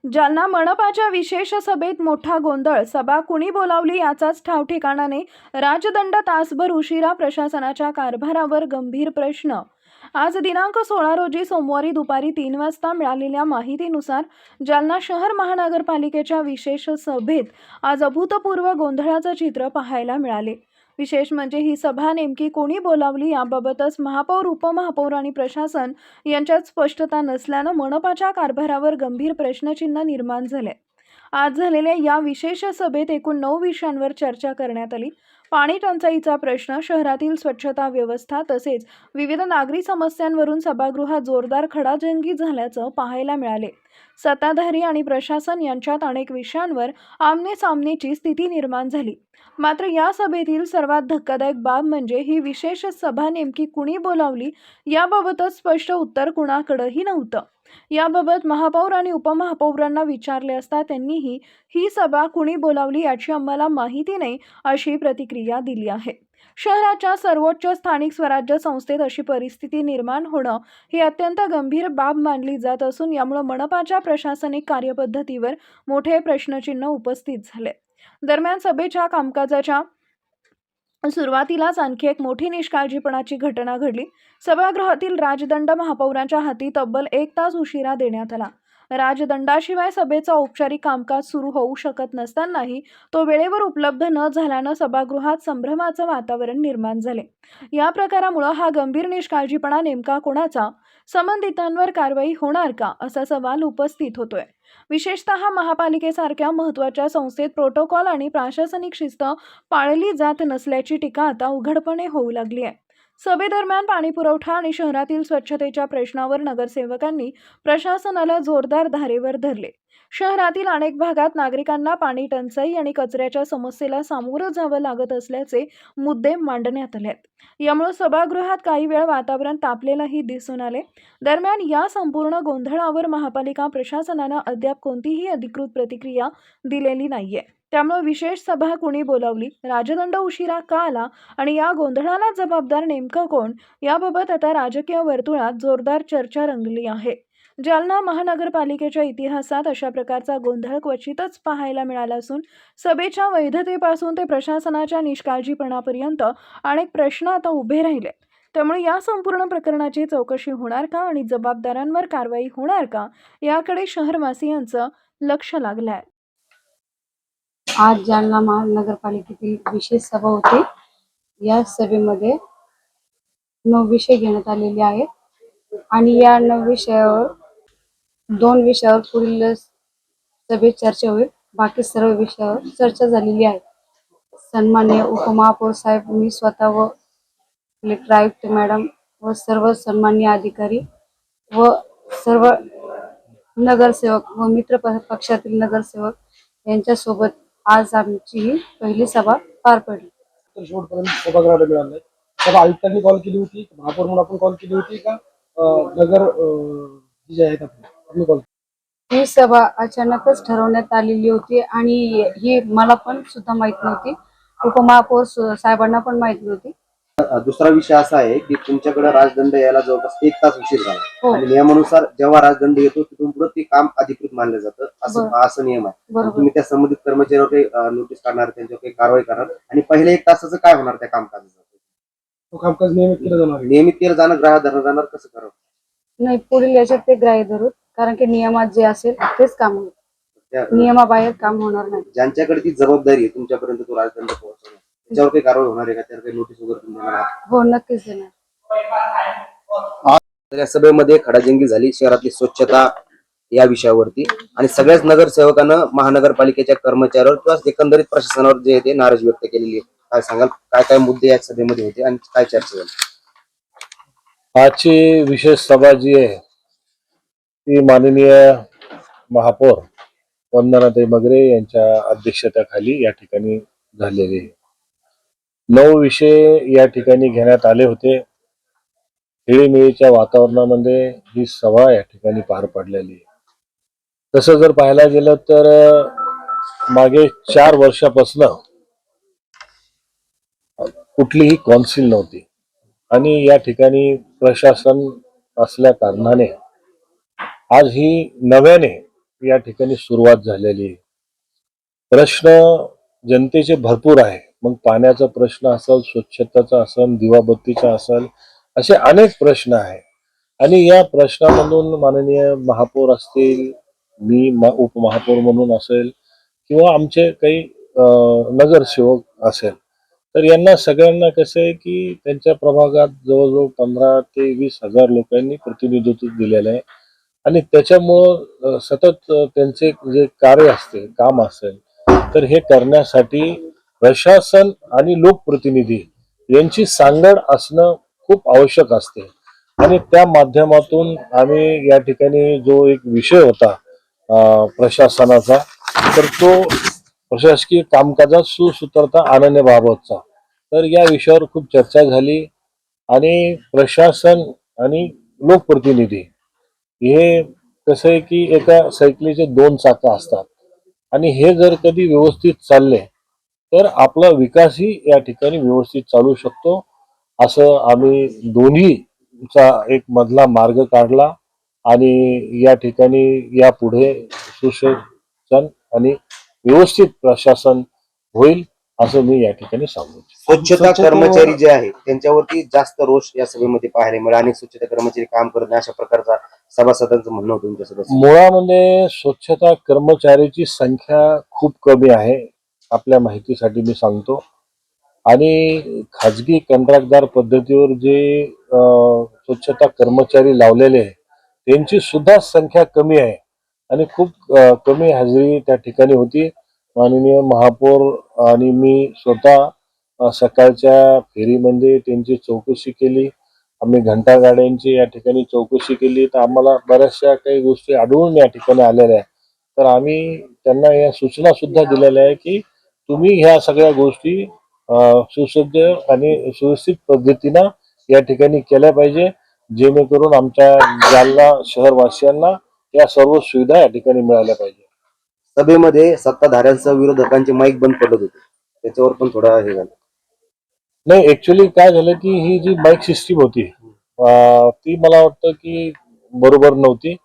जालना मनपाच्या विशेष सभेत मोठा गोंधळ. सभा कुणी बोलावली याचाच ठाव ठिकाणाने. राजदंड, तासभर उशिरा, प्रशासनाच्या कारभारावर गंभीर प्रश्न. आज दिनांक 16 रोजी सोमवारी दुपारी 3 वाजता मिळालेल्या माहितीनुसार जालना शहर महानगरपालिकेच्या विशेष सभेत आज अभूतपूर्व गोंधळाचं चित्र पाहायला मिळाले. विशेष म्हणजे ही सभा नेमकी कोणी बोलावली याबाबतच महापौर, उपमहापौर आणि प्रशासन यांच्यात स्पष्टता नसल्यानं मनपाच्या कारभारावर गंभीर प्रश्नचिन्ह निर्माण झाले. आज झालेल्या या विशेष सभेत एकूण 9 विषयांवर चर्चा करण्यात आली. पाणी टंचाईचा प्रश्न, शहरातील स्वच्छता व्यवस्था तसेच विविध नागरी समस्यांवरून सभागृहात जोरदार खडाजंगी झाल्याचं पाहायला मिळाले. सत्ताधारी आणि प्रशासन यांच्यात अनेक विषयांवर आमनेसामनेची स्थिती निर्माण झाली. मात्र या सभेतील सर्वात धक्कादायक बाब म्हणजे ही विशेष सभा नेमकी कुणी बोलावली याबाबतच स्पष्ट उत्तर कुणाकडेही नव्हतं. याबाबत महापौर आणि उपमहापौरांना विचारले असता त्यांनीही ही सभा कुणी बोलावली याची आम्हाला माहिती नाही अशी प्रतिक्रिया दिली आहे. शहराच्या सर्वोच्च स्थानिक स्वराज्य संस्थेत अशी परिस्थिती निर्माण होणं ही अत्यंत गंभीर बाब मानली जात असून यामुळे मनपाच्या प्रशासनिक कार्यपद्धतीवर मोठे प्रश्नचिन्ह उपस्थित झाले. दरम्यान सभेच्या कामकाजाच्या सुरुवातीलाच आणखी एक मोठी निष्काळजीपणाची घटना घडली. सभागृहातील राजदंड महापौरांच्या हाती तब्बल 1 तास उशिरा देण्यात आला. राजदंडाशिवाय सभेचा औपचारिक कामकाज सुरू होऊ शकत नसतानाही तो वेळेवर उपलब्ध न झाल्यानं सभागृहात संभ्रमाचं वातावरण निर्माण झाले. या प्रकारामुळे हा गंभीर निष्काळजीपणा नेमका कोणाचा? संबंधितांवर कारवाई होणार का? असा सवाल उपस्थित होतोय. विशेषतः महापालिकेसारख्या महत्त्वाच्या संस्थेत प्रोटोकॉल आणि प्रशासनिक शिस्त पाळली जात नसल्याची टीका आता उघडपणे होऊ लागली आहे. सभेदरम्यान पाणीपुरवठा आणि शहरातील स्वच्छतेच्या प्रश्नावर नगरसेवकांनी प्रशासनाला जोरदार धारेवर धरले. शहरातील अनेक भागात नागरिकांना पाणी टंचाई आणि कचऱ्याच्या समस्येला सामोरं जावं लागत असल्याचे मुद्दे मांडण्यात आले. यामुळे सभागृहात काही वेळ वातावरण तापलेलंही दिसून आले. दरम्यान या संपूर्ण गोंधळावर महापालिका प्रशासनानं अद्याप कोणतीही अधिकृत प्रतिक्रिया दिलेली नाहीये. त्यामुळे विशेष सभा कुणी बोलावली, राजदंड उशिरा का आला आणि या गोंधळाला जबाबदार नेमकं कोण याबाबत आता राजकीय वर्तुळात जोरदार चर्चा रंगली आहे. जालना महानगरपालिकेच्या इतिहासात अशा प्रकारचा गोंधळ क्वचितच पाहायला मिळाला असून सभेच्या वैधतेपासून ते प्रशासनाच्या निष्काळजीपणापर्यंत अनेक प्रश्न आता उभे राहिले. त्यामुळे या संपूर्ण प्रकरणाची चौकशी होणार का आणि जबाबदारांवर कारवाई होणार का याकडे शहरवासियांचं लक्ष लागलं आहे. आज जालना महानगरपालिकेतील विशेष सभा होती. या सभेमध्ये 9 विषय घेण्यात आलेले आहेत आणि या 9 विषयावर 2 विषयावर पुढील सभेत चर्चा होईल. बाकी सर्व विषयावर चर्चा झालेली आहे. सन्माननीय उपमहापौर साहेब, मी स्वतः व कलेक्टर आयुक्त मॅडम व सर्व सन्माननीय अधिकारी व सर्व नगरसेवक व मित्र पक्षातील नगरसेवक यांच्यासोबत आज आमची ही पहिली सभा पार पडली. तर शेवटपर्यंत सभागृहाला मिळालं नाही. सभा आयुक्तांनी कॉल केली होती, महापौर म्हणून आपण कॉल केली होती का नगर जे आहेत आपण कॉल? ही सभा अचानकच ठरवण्यात आलेली होती आणि ही मला पण सुद्धा माहित नव्हती. उपमहापौर साहेबांना पण माहित नव्हती. दुसरा विषय असा आहे की तुमच्याकडे राजदंड यायला जवळपास 1 तास उशीर झाला. हो. आणि नियमानुसार जेव्हा राजदंड येतो तिथून पुढे ते काम अधिकृत मानलं जातं, असं नियम आहे. तुम्ही त्या संबंधित कर्मचाऱ्यावर काही नोटीस काढणार, त्यांच्यावर काही कारवाई करणार आणि पहिल्या 1 तासाचं काय होणार त्या कामकाजाचं? तो कामकाज नियमित केलं जाणार. नियमित केलं जाणं, ग्राह्य धरलं जाणार, कसं करावं? नाही, पुढील याच्यात ते ग्राह्य धरू, कारण की नियमात जे असेल तेच काम होईल. नियमाबाहेर काम होणार नाही. ज्यांच्याकडे ती जबाबदारी आहे तुमच्यापर्यंत तो राजदंड पोहोचवणं, त्याच्यावर काही कारवाई होणार आहे का? त्यावर काही नोटीस वगैरे तुम्ही देणार आहात? हो, नक्कीच देणार. या सभेमध्ये खडाजंगी झाली शहरातली स्वच्छता या विषयावरती आणि सगळ्याच नगरसेवकांना महानगरपालिकेच्या कर्मचाऱ्यावर किंवा एकंदरीत प्रशासनावर जे आहे ते नाराजी व्यक्त केलेली आहे. काय सांगाल, काय काय मुद्दे या सभेमध्ये होते आणि काय चर्चा झाली? आजची विशेष सभा जी आहे ती माननीय महापौर वंदनाताई मगरे यांच्या अध्यक्षतेखाली या ठिकाणी झालेली आहे. 9 विषय या ठिकाणी घेण्यात आले होते. खेळीमेळीच्या वातावरणामध्ये ही सभा या ठिकाणी पार पडलेली आहे. तसं जर पाहायला गेलं तर मागे 4 वर्षापासून कुठलीही कौन्सिल नव्हती आणि या ठिकाणी प्रशासन असल्या कारणाने आज ही नव्याने या ठिकाणी सुरुवात झालेली आहे. प्रश्न जनतेचे भरपूर आहे. मग पाण्याचा प्रश्न असेल, स्वच्छतेचा असेल, दिवाबत्तीचा असेल, असे अनेक प्रश्न आहेत. आणि या प्रश्नामधून माननीय महापौर असतील, मी उपमहापौर म्हणून असेल किंवा आमचे काही नगरसेवक असेल, तर यांना सगळ्यांना कसं आहे की त्यांच्या प्रभागात जवळजवळ 15 ते 20,000 लोकांनी प्रतिनिधित्व दिलेलं आहे. आणि त्याच्यामुळं सतत त्यांचे जे कार्य असते, काम असेल, तर हे करण्यासाठी प्रशासन आणि लोकप्रतिनिधी यांची सांगड असणं खूप आवश्यक असते. आणि त्या माध्यमातून आम्ही या ठिकाणी जो एक विषय होता प्रशासनाचा, तर तो प्रशासकीय कामकाजात सुसूत्रता आणण्याबाबतचा, तर या विषयावर खूप चर्चा झाली. आणि प्रशासन आणि लोकप्रतिनिधी हे कसं आहे की एका सायकलीचे 2 चाकं असतात. आणि हे जर कधी व्यवस्थित चालले तर आपला विकासही या ठिकाणी व्यवस्थित चालू शकतो. असं आम्ही दोन्हीचा एक मधला मार्ग काढला. आणि या ठिकाणी यापुढे सुशासन आणि व्यवस्थित प्रशासन होईल असं मी या ठिकाणी सांगू इच्छितो. स्वच्छता कर्मचारी जे आहे त्यांच्यावरती जास्त रोष या सभेमध्ये पाहायला मिळाला. अनेक स्वच्छता कर्मचारी काम करत नाही अशा प्रकारचा सभासदांचं म्हणणं होतं तुमच्या सदस्य. मुळामध्ये स्वच्छता कर्मचाऱ्याची संख्या खूप कमी आहे. आपल्या माहितीसाठी मी सांगतो. आणि खाजगी कंत्राटदार पद्धतीवर जे स्वच्छता कर्मचारी लावलेले आहे त्यांची सुद्धा संख्या कमी आहे. आणि खूप कमी हजेरी त्या ठिकाणी होती. माननीय महापौर आणि मी स्वतः सकाळच्या फेरीमध्ये त्यांची चौकशी केली. आम्ही घंटागाड्यांची या ठिकाणी चौकशी केली, तर आम्हाला बऱ्याचशा काही गोष्टी आढळून या ठिकाणी आलेल्या आहे. तर आम्ही त्यांना या सूचना सुद्धा दिलेल्या आहे की तुम्ही ह्या सगळ्या गोष्टी सुसज्ज आणि सुव्यवस्थित पद्धतीनं या ठिकाणी केल्या पाहिजे, जेणेकरून आमच्या जालना शहरवासियांना या सर्व सुविधा या ठिकाणी मिळाल्या पाहिजे. सभेमध्ये सत्ताधाऱ्यांसह विरोधकांचे माईक बंद पडत होते, त्याच्यावर पण थोडा हे झालं. नाही, ऍक्च्युली काय झालं की ही जी माईक सिस्टीम होती ती मला वाटतं की बरोबर नव्हती.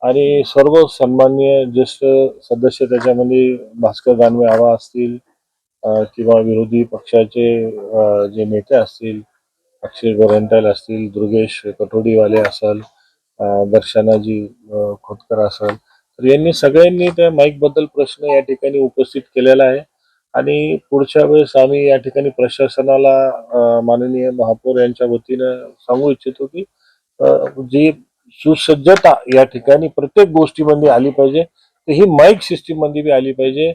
आणि सर्व सन्माननीय ज्येष्ठ सदस्य त्याच्यामध्ये भास्कर दानवे आबा असतील किंवा विरोधी पक्षाचे जे नेते असतील, अक्षय गोरंट्याल असतील, दुर्गेश कटोडीवाले असेल, दर्शनाजी खोतकर असेल, तर यांनी सगळ्यांनी त्या माईक बद्दल प्रश्न या ठिकाणी उपस्थित केलेला आहे. आणि पुढच्या वेळेस आम्ही या ठिकाणी प्रशासनाला माननीय महापौर यांच्या वतीनं सांगू इच्छितो की जी सुसज्जता या ठिकाणी प्रत्येक गोष्टीमध्ये आली पाहिजे, तर ही माईक सिस्टीम मध्ये बी आली पाहिजे.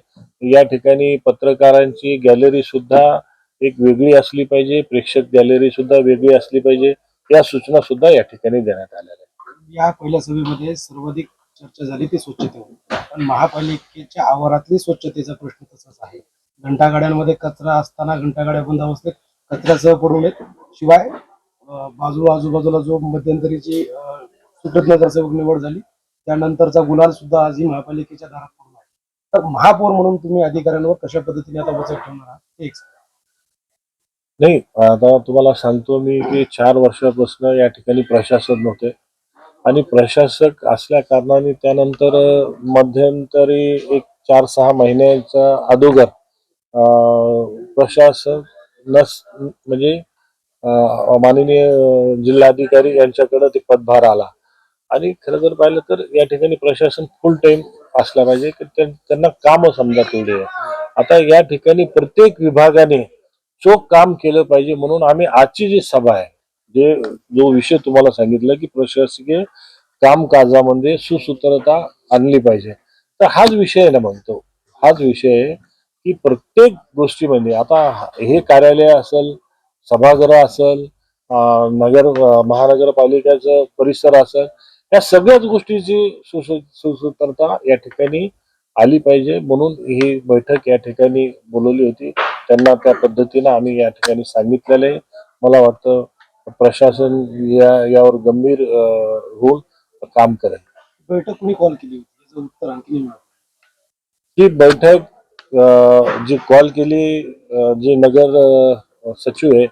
या ठिकाणी पत्रकारांची गॅलरी सुद्धा एक वेगळी असली पाहिजे, प्रेक्षक गॅलरी सुद्धा वेगळी असली पाहिजे. या सूचना सुद्धा या ठिकाणी देण्यात आलेल्या आहेत. या पहिल्या सभेमध्ये सर्वाधिक चर्चा झाली ती स्वच्छतेवर, पण महापालिकेच्या आवारातली स्वच्छतेचा प्रश्न तसाच आहे. घंटागाड्यांमध्ये कचरा असताना घंटागाड्या बंद अवस्थेत कचऱ्यासह पडून आहेत. शिवाय आजूबाजूला जो मध्यंतरीची सुटत नगरसेवक निवड झाली त्यानंतरचा गुलाल सुद्धा आजही महापालिकेच्या दारात पडून आहे. तर महापौर म्हणून तुम्ही अधिकाऱ्यांवर कशा पद्धतीने आता वचक ठेवणार आहात ते एक सांगा. नाही, आता तुम्हाला सांगतो मी की 4 वर्षापासून या ठिकाणी प्रशासक नव्हते. आणि प्रशासक असल्या कारणाने त्यानंतर मध्यंतरी एक 4-6 महिन्याच्या अगोदर प्रशासन म्हणजे माननीय जिल्हाधिकारी यांच्याकडे ते पदभार आला. आणि खरं जर पाहिलं तर या ठिकाणी प्रशासन फुल टाइम असला पाहिजे की त्यांना काम समजा तेवढे आहे. आता या ठिकाणी प्रत्येक विभागाने चोख काम केलं पाहिजे, म्हणून आम्ही आजची जी सभा आहे, जो विषय तुम्हाला सांगितलं की प्रशासकीय कामकाजामध्ये सुसूत्रता आणली पाहिजे, तर हाच विषय आहे ना. म्हणतो हाच विषय आहे की प्रत्येक गोष्टीमध्ये आता हे कार्यालय असेल, सभागृह असेल, महानगरपालिकेचं परिसर असेल, या सगळ्याच गोष्टीची सुसूत्रता या ठिकाणी आली पाहिजे. म्हणून ही बैठक या ठिकाणी बोलवली होती. त्यांना त्या पद्धतीनं आम्ही या ठिकाणी सांगितलेलं आहे. मला वाटतं प्रशासन यावर गंभीर होऊन काम करेल. बैठक कुणी कॉल केली होती याचं उत्तर आणखी नाही मिळालं. ही बैठक जी कॉल केली जे नगर सचिव आहे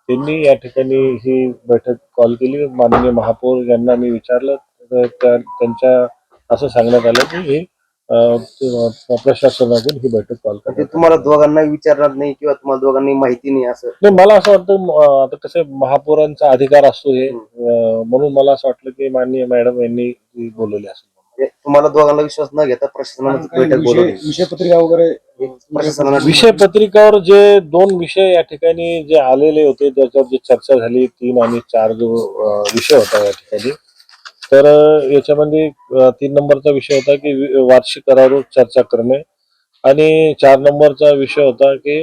त्यांनी या ठिकाणी ही बैठक कॉल केली. माननीय महापौर यांना मी विचारलं तर त्यांच्या असं सांगण्यात आलं की हे प्रशासनाकडून ही बैठक कॉल ते करण्यात तुम्हाला दोघांना विचारणार नाही किंवा तुम्हाला दोघांनी माहिती नाही असं? नाही, मला असं वाटतं आता कसं आहे, महापौरांचा अधिकार असतो हे म्हणून मला असं वाटलं की माननीय मॅडम यांनी बोलवले असेल. म्हणजे तुम्हाला दोघांना विश्वास न घेता प्रशासनानं काही बैठक बोलवली. विषय पत्रिका वगैरे प्रशासनानं विषय पत्रिकावर जे 2 विषय या ठिकाणी जे आलेले होते त्याच्यावर जी चर्चा झाली 3 आणि 4 जो विषय होता या ठिकाणी, तर याच्यामध्ये 3 नंबरचा विषय होता की वार्षिक करारावर चर्चा करणे आणि 4 नंबरचा विषय होता की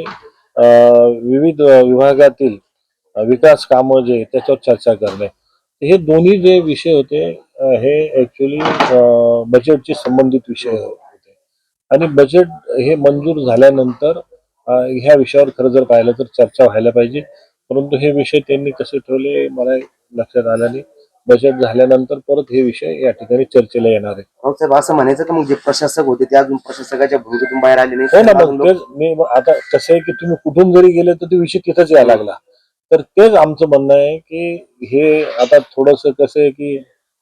विविध विभागातील विकास कामं जे त्याच्यावर चर्चा करणे. हे दोन्ही जे विषय होते हे ऍक्च्युली बजेटशी संबंधित विषय होते आणि बजेट हे मंजूर झाल्यानंतर ह्या विषयावर खरं जर पाहिलं तर चर्चा व्हायला पाहिजे, परंतु हे विषय त्यांनी कसे ठेवले मला लक्षात आलं नाही. बजेट झाल्यानंतर परत हे विषय या ठिकाणी चर्चेला येणार आहे. राऊत साहेब असं म्हणायचं का मग जे प्रशासक होते ते अजून प्रशासकाच्या भूमिकेतून बाहेर आले नाही? हो ना, अजून मग तेच मी आता कसं आहे की तुम्ही कुठून जरी गेले तर ते विषय तिथंच यायला लागला. तर तेच आमचं म्हणणं आहे की हे आता थोडस कसं आहे की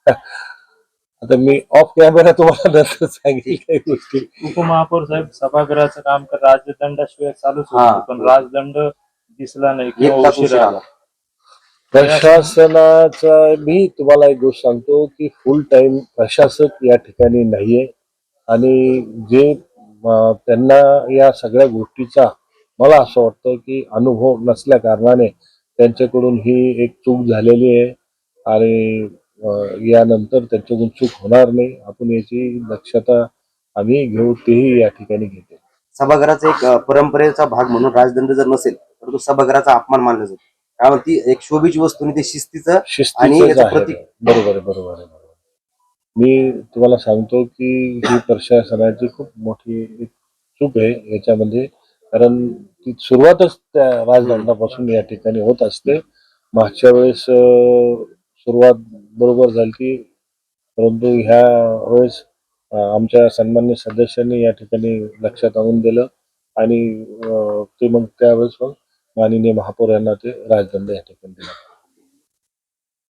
आता मी ऑफ कॅमेरा तुम्हाला नंतर सांगेल काही गोष्टी. उपमहापौर साहेब सभागृहाचं काम कर राजदंडाशिवाय चालूच हा. होतं पण राजदंड दिसला नाही एक किंवा तास उशीर उशीर आला. आला. प्रशासनाचा मी तुम्हाला एक गोष्ट सांगतो की फुल टाइम प्रशासक या ठिकाणी नाहीये आणि जे त्यांना या सगळ्या गोष्टीचा मला असं वाटतं की अनुभव नसल्या कारणाने त्यांच्याकडून ही एक चूक झालेली आहे आणि यानंतर त्यांच्याकडून चूक होणार नाही. आपण याची दक्षता आम्ही घेऊ तेही या ठिकाणी घेतो. सभागृहाचा एक परंपरेचा भाग म्हणून राजदंड जर नसेल तर तो सभागृहाचा अपमान मानला जातो. त्यामुळे ती एक शोभेची वस्तू आणि ते शिस्तीचं आणि शिस्तीचंच याचं आहे. प्रतीक. बरोबर आहे, बरोबर आहे, बरोबर. मी तुम्हाला सांगतो की ही प्रशासनाची खूप मोठी एक चूक आहे याच्यामध्ये, कारण ती सुरुवातच त्या राजदंडापासून या ठिकाणी होत असते. मागच्या वेळेस सुरुवात बरोबर झाली, परंतु ह्या वेळेस आमच्या सन्मान्य सदस्यांनी या ठिकाणी लक्षात आणून दिलं आणि ते मग त्यावेळेस मग माननीय महापौर यांना ते राजदंड या ठिकाणी दिला.